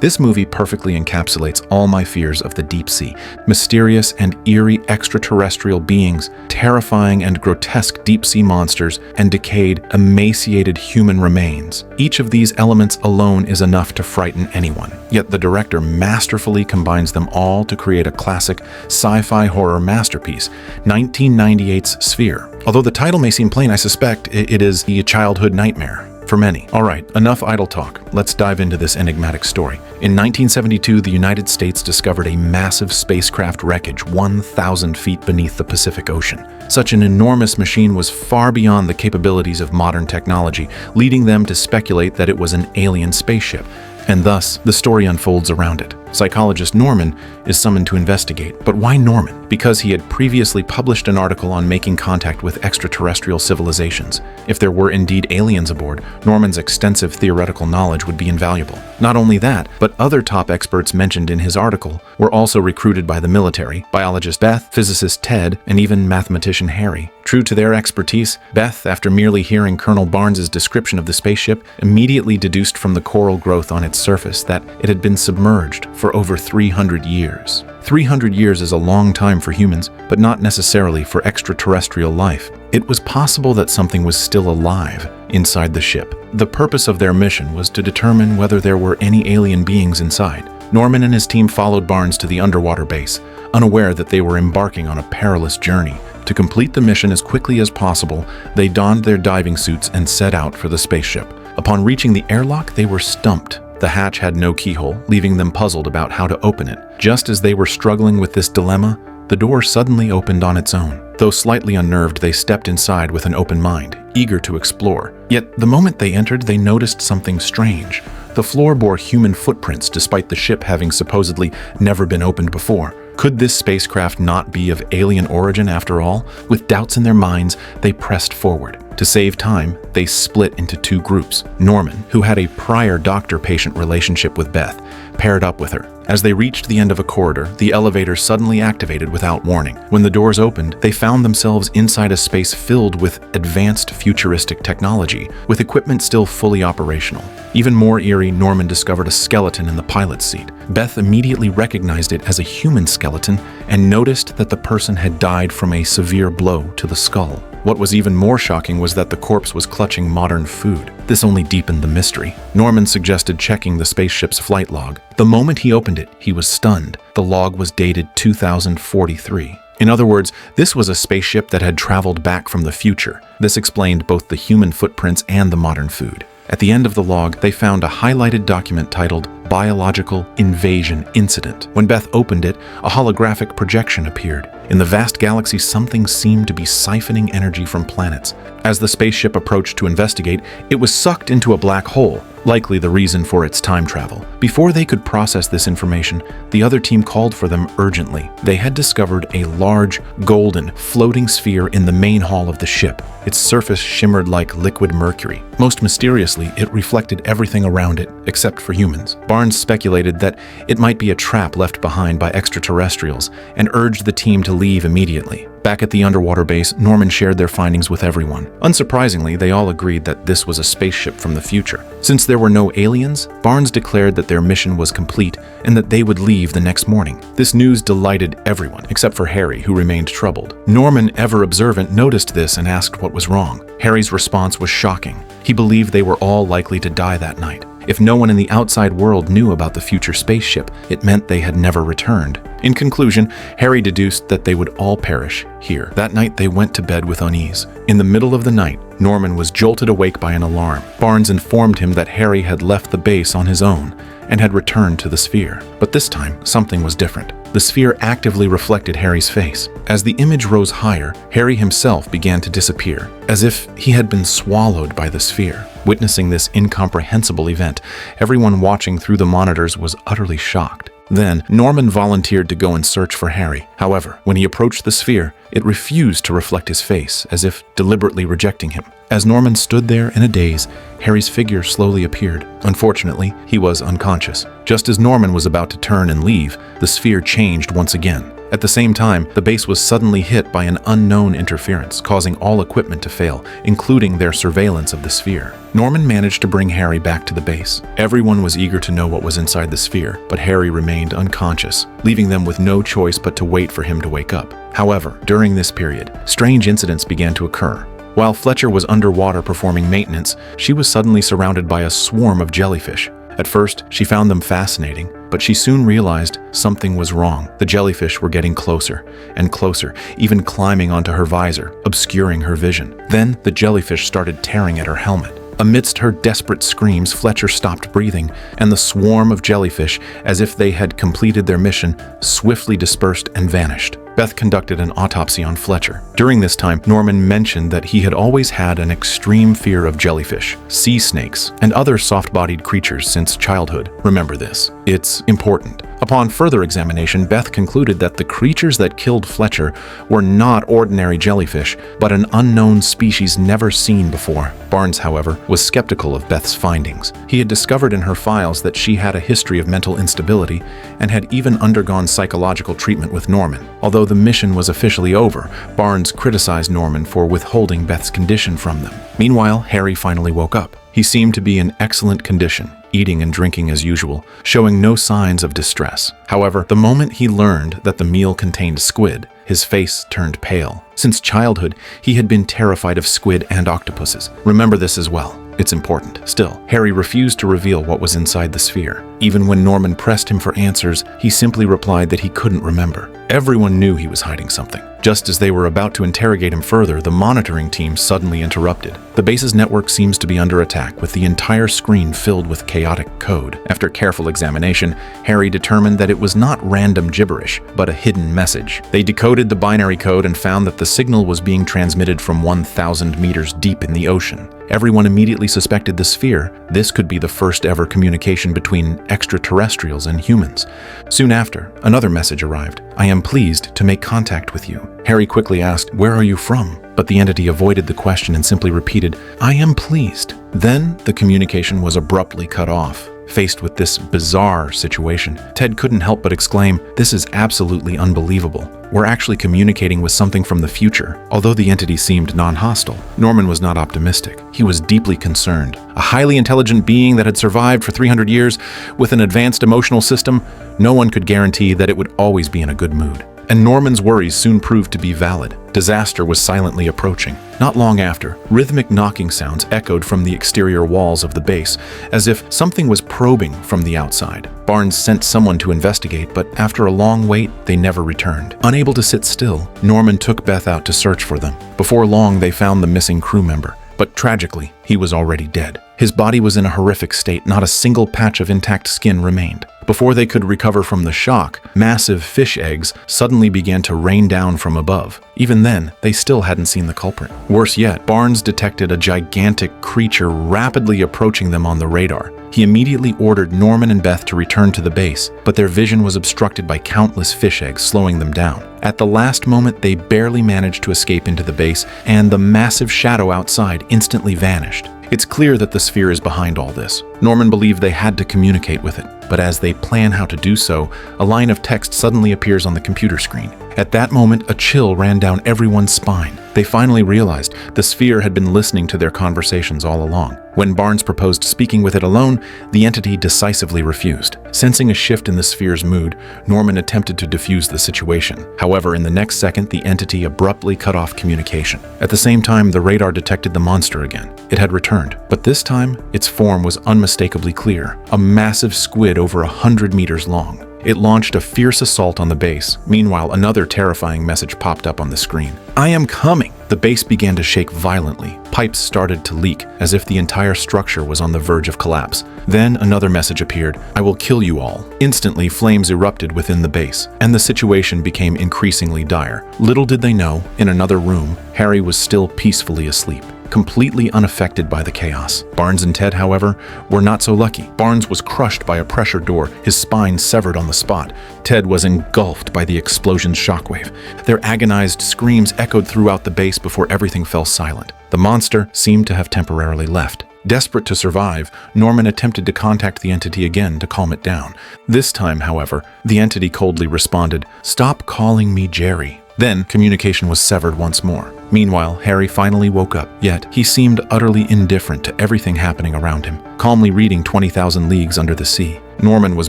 This movie perfectly encapsulates all my fears of the deep sea: mysterious and eerie extraterrestrial beings, terrifying and grotesque deep-sea monsters, and decayed, emaciated human remains. Each of these elements alone is enough to frighten anyone. Yet the director masterfully combines them all to create a classic sci-fi horror masterpiece, 1998's Sphere. Although the title may seem plain, I suspect it is a childhood nightmare for many. All right, enough idle talk. Let's dive into this enigmatic story. In 1972, the United States discovered a massive spacecraft wreckage 1,000 feet beneath the Pacific Ocean. Such an enormous machine was far beyond the capabilities of modern technology, leading them to speculate that it was an alien spaceship. And thus, the story unfolds around it. Psychologist Norman is summoned to investigate. But why Norman? Because he had previously published an article on making contact with extraterrestrial civilizations. If there were indeed aliens aboard, Norman's extensive theoretical knowledge would be invaluable. Not only that, but other top experts mentioned in his article were also recruited by the military: biologist Beth, physicist Ted, and even mathematician Harry. True to their expertise, Beth, after merely hearing Colonel Barnes's description of the spaceship, immediately deduced from the coral growth on its surface that it had been submerged for over 300 years. 300 years is a long time for humans, but not necessarily for extraterrestrial life. It was possible that something was still alive inside the ship. The purpose of their mission was to determine whether there were any alien beings inside. Norman and his team followed Barnes to the underwater base, unaware that they were embarking on a perilous journey. To complete the mission as quickly as possible, they donned their diving suits and set out for the spaceship. Upon reaching the airlock, they were stumped. The hatch had no keyhole, leaving them puzzled about how to open it. Just as they were struggling with this dilemma, the door suddenly opened on its own. Though slightly unnerved, they stepped inside with an open mind, eager to explore. Yet the moment they entered, they noticed something strange. The floor bore human footprints, despite the ship having supposedly never been opened before. Could this spacecraft not be of alien origin after all? With doubts in their minds, they pressed forward. To save time, they split into two groups. Norman, who had a prior doctor-patient relationship with Beth, paired up with her. As they reached the end of a corridor, the elevator suddenly activated without warning. When the doors opened, they found themselves inside a space filled with advanced futuristic technology, with equipment still fully operational. Even more eerie, Norman discovered a skeleton in the pilot's seat. Beth immediately recognized it as a human skeleton and noticed that the person had died from a severe blow to the skull. What was even more shocking was that the corpse was clutching modern food. This only deepened the mystery. Norman suggested checking the spaceship's flight log. The moment he opened it, he was stunned. The log was dated 2043. In other words, this was a spaceship that had traveled back from the future. This explained both the human footprints and the modern food. At the end of the log, they found a highlighted document titled Biological Invasion Incident. When Beth opened it, a holographic projection appeared. In the vast galaxy, something seemed to be siphoning energy from planets. As the spaceship approached to investigate, it was sucked into a black hole, likely the reason for its time travel. Before they could process this information, the other team called for them urgently. They had discovered a large, golden, floating sphere in the main hall of the ship. Its surface shimmered like liquid mercury. Most mysteriously, it reflected everything around it, except for humans. Barnes speculated that it might be a trap left behind by extraterrestrials and urged the team to leave immediately. Back at the underwater base, Norman shared their findings with everyone. Unsurprisingly, they all agreed that this was a spaceship from the future. Since there were no aliens, Barnes declared that their mission was complete and that they would leave the next morning. This news delighted everyone, except for Harry, who remained troubled. Norman, ever observant, noticed this and asked what was wrong. Harry's response was shocking. He believed they were all likely to die that night. If no one in the outside world knew about the future spaceship, it meant they had never returned. In conclusion, Harry deduced that they would all perish here. That night, they went to bed with unease. In the middle of the night, Norman was jolted awake by an alarm. Barnes informed him that Harry had left the base on his own and had returned to the sphere. But this time, something was different. The sphere actively reflected Harry's face. As the image rose higher, Harry himself began to disappear, as if he had been swallowed by the sphere. Witnessing this incomprehensible event, everyone watching through the monitors was utterly shocked. Then, Norman volunteered to go and search for Harry. However, when he approached the sphere, it refused to reflect his face, as if deliberately rejecting him. As Norman stood there in a daze, Harry's figure slowly appeared. Unfortunately, he was unconscious. Just as Norman was about to turn and leave, the sphere changed once again. At the same time, the base was suddenly hit by an unknown interference, causing all equipment to fail, including their surveillance of the sphere. Norman managed to bring Harry back to the base. Everyone was eager to know what was inside the sphere, but Harry remained unconscious, leaving them with no choice but to wait for him to wake up. However, during this period, strange incidents began to occur. While Fletcher was underwater performing maintenance, she was suddenly surrounded by a swarm of jellyfish. At first, she found them fascinating, but she soon realized something was wrong. The jellyfish were getting closer and closer, even climbing onto her visor, obscuring her vision. Then, the jellyfish started tearing at her helmet. Amidst her desperate screams, Fletcher stopped breathing, and the swarm of jellyfish, as if they had completed their mission, swiftly dispersed and vanished. Beth conducted an autopsy on Fletcher. During this time, Norman mentioned that he had always had an extreme fear of jellyfish, sea snakes, and other soft-bodied creatures since childhood. Remember this. It's important. Upon further examination, Beth concluded that the creatures that killed Fletcher were not ordinary jellyfish, but an unknown species never seen before. Barnes, however, was skeptical of Beth's findings. He had discovered in her files that she had a history of mental instability and had even undergone psychological treatment with Norman. Although the mission was officially over, Barnes criticized Norman for withholding Beth's condition from them. Meanwhile, Harry finally woke up. He seemed to be in excellent condition, eating and drinking as usual, showing no signs of distress. However, the moment he learned that the meal contained squid, his face turned pale. Since childhood, he had been terrified of squid and octopuses. Remember this as well. It's important. Still, Harry refused to reveal what was inside the sphere. Even when Norman pressed him for answers, he simply replied that he couldn't remember. Everyone knew he was hiding something. Just as they were about to interrogate him further, the monitoring team suddenly interrupted. The base's network seems to be under attack, with the entire screen filled with chaotic code. After careful examination, Harry determined that it was not random gibberish, but a hidden message. They decoded the binary code and found that the signal was being transmitted from 1,000 meters deep in the ocean. Everyone immediately suspected the sphere. This could be the first ever communication between extraterrestrials and humans. Soon after, another message arrived. "I am pleased to make contact with you." Harry quickly asked, "Where are you from?" But the entity avoided the question and simply repeated, "I am pleased." Then the communication was abruptly cut off. Faced with this bizarre situation, Ted couldn't help but exclaim, "This is absolutely unbelievable. We're actually communicating with something from the future." Although the entity seemed non-hostile, Norman was not optimistic. He was deeply concerned. A highly intelligent being that had survived for 300 years with an advanced emotional system, no one could guarantee that it would always be in a good mood. And Norman's worries soon proved to be valid. Disaster was silently approaching. Not long after, rhythmic knocking sounds echoed from the exterior walls of the base, as if something was probing from the outside. Barnes sent someone to investigate, but after a long wait, they never returned. Unable to sit still, Norman took Beth out to search for them. Before long, they found the missing crew member. But tragically, he was already dead. His body was in a horrific state. Not a single patch of intact skin remained. Before they could recover from the shock, massive fish eggs suddenly began to rain down from above. Even then, they still hadn't seen the culprit. Worse yet, Barnes detected a gigantic creature rapidly approaching them on the radar. He immediately ordered Norman and Beth to return to the base, but their vision was obstructed by countless fish eggs, slowing them down. At the last moment, they barely managed to escape into the base, and the massive shadow outside instantly vanished. It's clear that the sphere is behind all this. Norman believed they had to communicate with it, but as they plan how to do so, a line of text suddenly appears on the computer screen. At that moment, a chill ran down everyone's spine. They finally realized the sphere had been listening to their conversations all along. When Barnes proposed speaking with it alone, the entity decisively refused. Sensing a shift in the sphere's mood, Norman attempted to defuse the situation. However, in the next second, the entity abruptly cut off communication. At the same time, the radar detected the monster again. It had returned, but this time, its form was unmistakably clear, a massive squid over 100 meters long. It launched a fierce assault on the base. Meanwhile, another terrifying message popped up on the screen. "I am coming!" The base began to shake violently. Pipes started to leak, as if the entire structure was on the verge of collapse. Then another message appeared, "I will kill you all." Instantly, flames erupted within the base, and the situation became increasingly dire. Little did they know, in another room, Harry was still peacefully asleep, completely unaffected by the chaos. Barnes and Ted, however, were not so lucky. Barnes was crushed by a pressure door, his spine severed on the spot. Ted was engulfed by the explosion's shockwave. Their agonized screams echoed throughout the base before everything fell silent. The monster seemed to have temporarily left. Desperate to survive, Norman attempted to contact the entity again to calm it down. This time, however, the entity coldly responded, "Stop calling me Jerry." Then, communication was severed once more. Meanwhile, Harry finally woke up, yet he seemed utterly indifferent to everything happening around him, calmly reading 20,000 Leagues Under the Sea. Norman was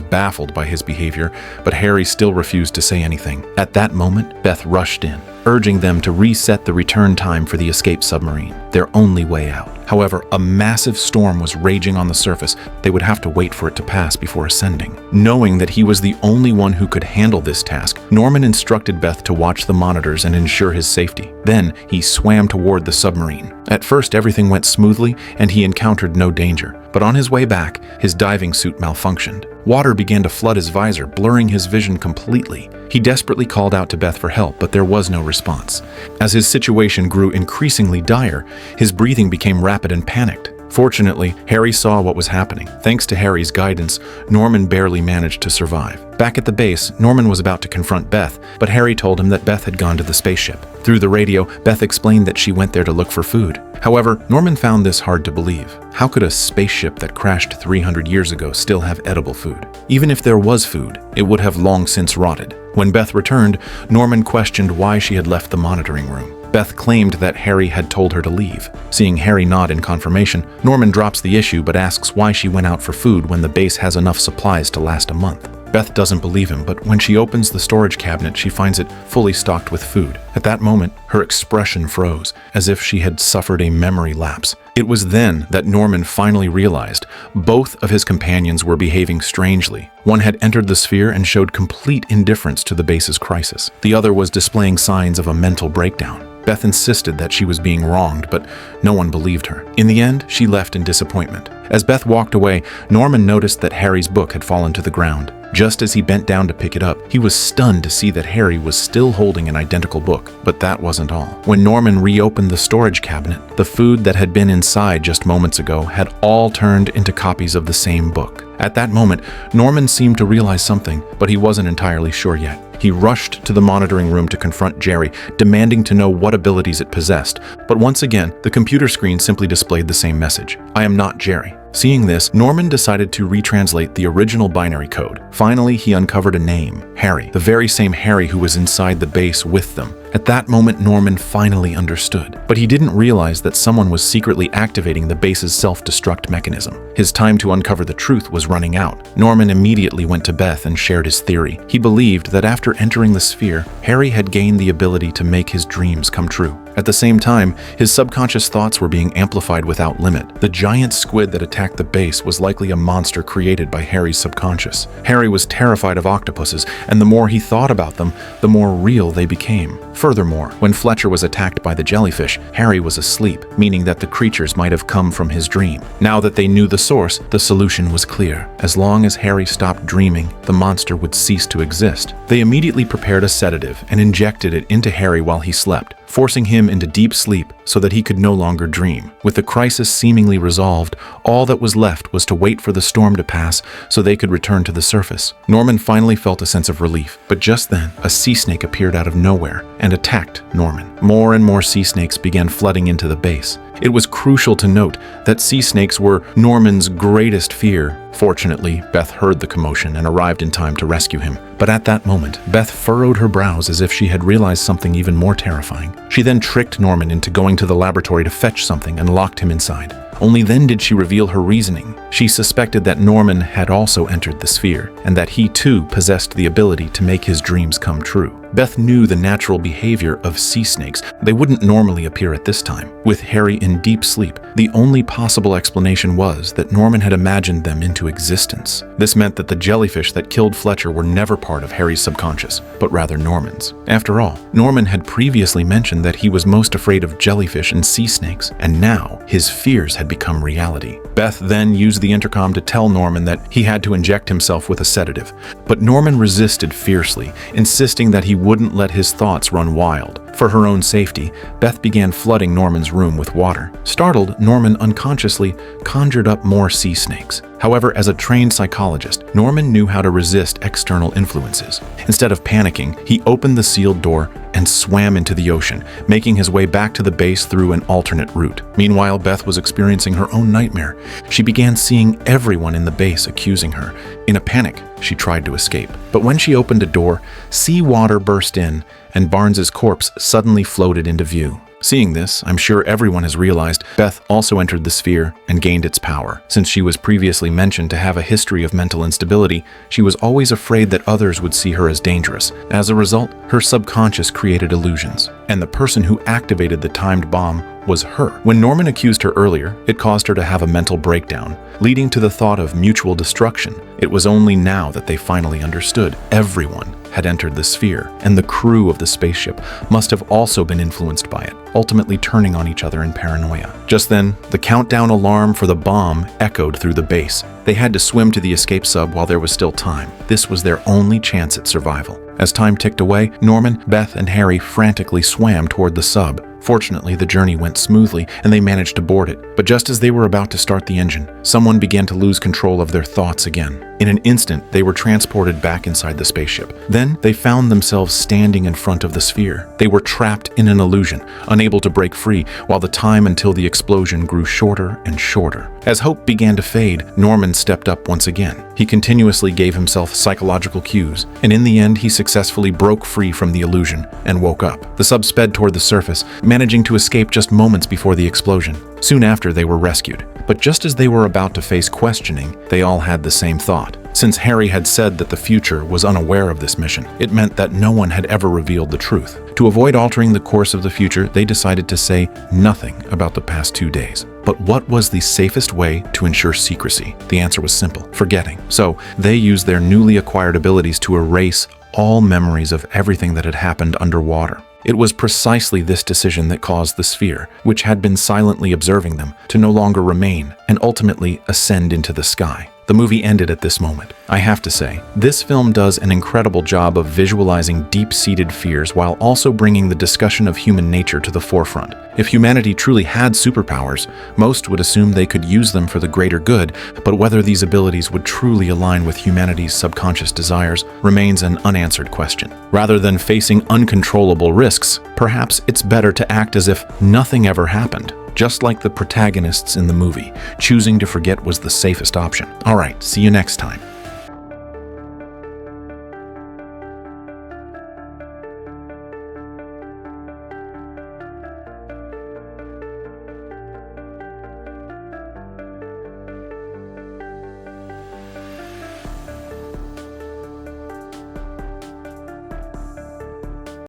baffled by his behavior, but Harry still refused to say anything. At that moment, Beth rushed in, urging them to reset the return time for the escape submarine, their only way out. However, a massive storm was raging on the surface. They would have to wait for it to pass before ascending. Knowing that he was the only one who could handle this task, Norman instructed Beth to watch the monitors and ensure his safety. Then, he swam toward the submarine. At first, everything went smoothly and he encountered no danger. But on his way back, his diving suit malfunctioned. Water began to flood his visor, blurring his vision completely. He desperately called out to Beth for help, but there was no response. As his situation grew increasingly dire, his breathing became rapid and panicked. Fortunately, Harry saw what was happening. Thanks to Harry's guidance, Norman barely managed to survive. Back at the base, Norman was about to confront Beth, but Harry told him that Beth had gone to the spaceship. Through the radio, Beth explained that she went there to look for food. However, Norman found this hard to believe. How could a spaceship that crashed 300 years ago still have edible food? Even if there was food, it would have long since rotted. When Beth returned, Norman questioned why she had left the monitoring room. Beth claimed that Harry had told her to leave. Seeing Harry nod in confirmation, Norman drops the issue but asks why she went out for food when the base has enough supplies to last a month. Beth doesn't believe him, but when she opens the storage cabinet, she finds it fully stocked with food. At that moment, her expression froze, as if she had suffered a memory lapse. It was then that Norman finally realized both of his companions were behaving strangely. One had entered the sphere and showed complete indifference to the base's crisis. The other was displaying signs of a mental breakdown. Beth insisted that she was being wronged, but no one believed her. In the end, she left in disappointment. As Beth walked away, Norman noticed that Harry's book had fallen to the ground. Just as he bent down to pick it up, he was stunned to see that Harry was still holding an identical book. But that wasn't all. When Norman reopened the storage cabinet, the food that had been inside just moments ago had all turned into copies of the same book. At that moment, Norman seemed to realize something, but he wasn't entirely sure yet. He rushed to the monitoring room to confront Jerry, demanding to know what abilities it possessed. But once again, the computer screen simply displayed the same message: "I am not Jerry." Seeing this, Norman decided to retranslate the original binary code. Finally, he uncovered a name: Harry, the very same Harry who was inside the base with them. At that moment, Norman finally understood. But he didn't realize that someone was secretly activating the base's self-destruct mechanism. His time to uncover the truth was running out. Norman immediately went to Beth and shared his theory. He believed that after entering the sphere, Harry had gained the ability to make his dreams come true. At the same time, his subconscious thoughts were being amplified without limit. The giant squid that attacked the base was likely a monster created by Harry's subconscious. Harry was terrified of octopuses, and the more he thought about them, the more real they became. Furthermore, when Fletcher was attacked by the jellyfish, Harry was asleep, meaning that the creatures might have come from his dream. Now that they knew the source, the solution was clear. As long as Harry stopped dreaming, the monster would cease to exist. They immediately prepared a sedative and injected it into Harry while he slept, forcing him into deep sleep so that he could no longer dream. With the crisis seemingly resolved, all that was left was to wait for the storm to pass so they could return to the surface. Norman finally felt a sense of relief, but just then, a sea snake appeared out of nowhere and attacked Norman. More and more sea snakes began flooding into the base. It was crucial to note that sea snakes were Norman's greatest fear. Fortunately, Beth heard the commotion and arrived in time to rescue him. But at that moment, Beth furrowed her brows as if she had realized something even more terrifying. She then tricked Norman into going to the laboratory to fetch something and locked him inside. Only then did she reveal her reasoning. She suspected that Norman had also entered the sphere, and that he too possessed the ability to make his dreams come true. Beth knew the natural behavior of sea snakes. They wouldn't normally appear at this time. With Harry in deep sleep, the only possible explanation was that Norman had imagined them into existence. This meant that the jellyfish that killed Fletcher were never part of Harry's subconscious, but rather Norman's. After all, Norman had previously mentioned that he was most afraid of jellyfish and sea snakes, and now his fears had become reality. Beth then used the intercom to tell Norman that he had to inject himself with a sedative, but Norman resisted fiercely, insisting that he wouldn't let his thoughts run wild. For her own safety, Beth began flooding Norman's room with water. Startled, Norman unconsciously conjured up more sea snakes. However, as a trained psychologist, Norman knew how to resist external influences. Instead of panicking, he opened the sealed door and swam into the ocean, making his way back to the base through an alternate route. Meanwhile, Beth was experiencing her own nightmare. She began seeing everyone in the base accusing her. In a panic, she tried to escape. But when she opened a door, seawater burst in, and Barnes's corpse suddenly floated into view. Seeing this, I'm sure everyone has realized Beth also entered the sphere and gained its power. Since she was previously mentioned to have a history of mental instability, she was always afraid that others would see her as dangerous. As a result, her subconscious created illusions, and the person who activated the timed bomb was her. When Norman accused her earlier, it caused her to have a mental breakdown, leading to the thought of mutual destruction. It was only now that they finally understood. Everyone had entered the sphere, and the crew of the spaceship must have also been influenced by it, ultimately turning on each other in paranoia. Just then, the countdown alarm for the bomb echoed through the base. They had to swim to the escape sub while there was still time. This was their only chance at survival. As time ticked away, Norman, Beth, and Harry frantically swam toward the sub. Fortunately, the journey went smoothly and they managed to board it. But just as they were about to start the engine, someone began to lose control of their thoughts again. In an instant, they were transported back inside the spaceship. Then, they found themselves standing in front of the sphere. They were trapped in an illusion, unable to break free, while the time until the explosion grew shorter and shorter. As hope began to fade, Norman stepped up once again. He continuously gave himself psychological cues, and in the end, he successfully broke free from the illusion and woke up. The sub sped toward the surface, managing to escape just moments before the explosion. Soon after, they were rescued. But just as they were about to face questioning, they all had the same thought. Since Harry had said that the future was unaware of this mission, it meant that no one had ever revealed the truth. To avoid altering the course of the future, they decided to say nothing about the past 2 days. But what was the safest way to ensure secrecy? The answer was simple: forgetting. So they used their newly acquired abilities to erase all memories of everything that had happened underwater. It was precisely this decision that caused the sphere, which had been silently observing them, to no longer remain and ultimately ascend into the sky. The movie ended at this moment. I have to say, this film does an incredible job of visualizing deep-seated fears while also bringing the discussion of human nature to the forefront. If humanity truly had superpowers, most would assume they could use them for the greater good, but whether these abilities would truly align with humanity's subconscious desires remains an unanswered question. Rather than facing uncontrollable risks, perhaps it's better to act as if nothing ever happened. Just like the protagonists in the movie, choosing to forget was the safest option. All right, see you next time.